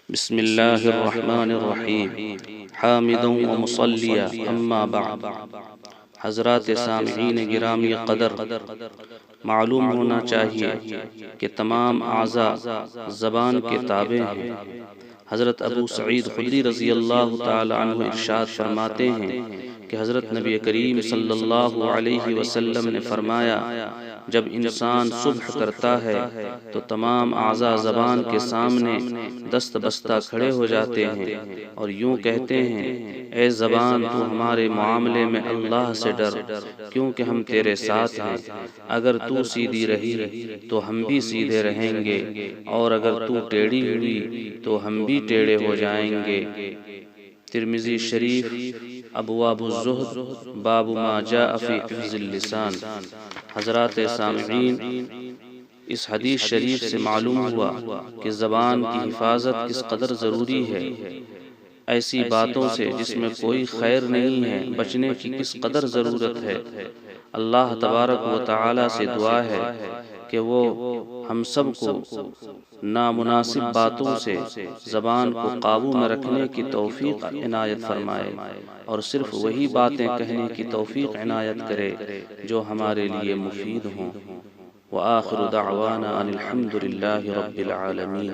بسم اللہ الرحمن الرحیم حامدا ومصلیا اما بعد۔ حضرات سامعین گرامی قدر، معلوم ہونا چاہیے کہ تمام اعضاء زبان کے تابع ہیں۔ حضرت ابو سعید خدری رضی اللہ تعالی عنہ ارشاد فرماتے ہیں کہ حضرت نبی کریم صلی اللہ علیہ وسلم نے فرمایا، جب انسان صبح کرتا ہے تو تمام اعضاء زبان کے سامنے دست بستہ کھڑے ہو جاتے ہیں اور یوں کہتے ہیں، اے زبان تو ہمارے معاملے میں اللہ سے ڈر، کیونکہ ہم تیرے ساتھ ہیں۔ اگر تو سیدھی رہی تو ہم بھی سیدھے رہیں گے، اور اگر تو ٹیڑھی ہوئی تو ہم بھی ٹیڑھے ہو جائیں گے۔ ترمذی شریف، ابواب الزہد، باب ما جاء فی حفظ اللسان۔ حضرات سامعین، اس حدیث شریف سے معلوم ہوا کہ زبان کی حفاظت کس قدر ضروری ہے۔ ایسی باتوں سے جس میں کوئی خیر نہیں ہے بچنے کی کس قدر ضرورت ہے۔ اللہ تبارک و تعالی سے دعا ہے کہ وہ ہم سب کو نامناسب باتوں سے زبان کو قابو میں رکھنے کی توفیق عنایت فرمائے، اور صرف وہی باتیں کہنے کی توفیق عنایت کرے جو ہمارے لیے مفید ہوں۔ وآخر دعوانا ان الحمد للہ رب العالمین۔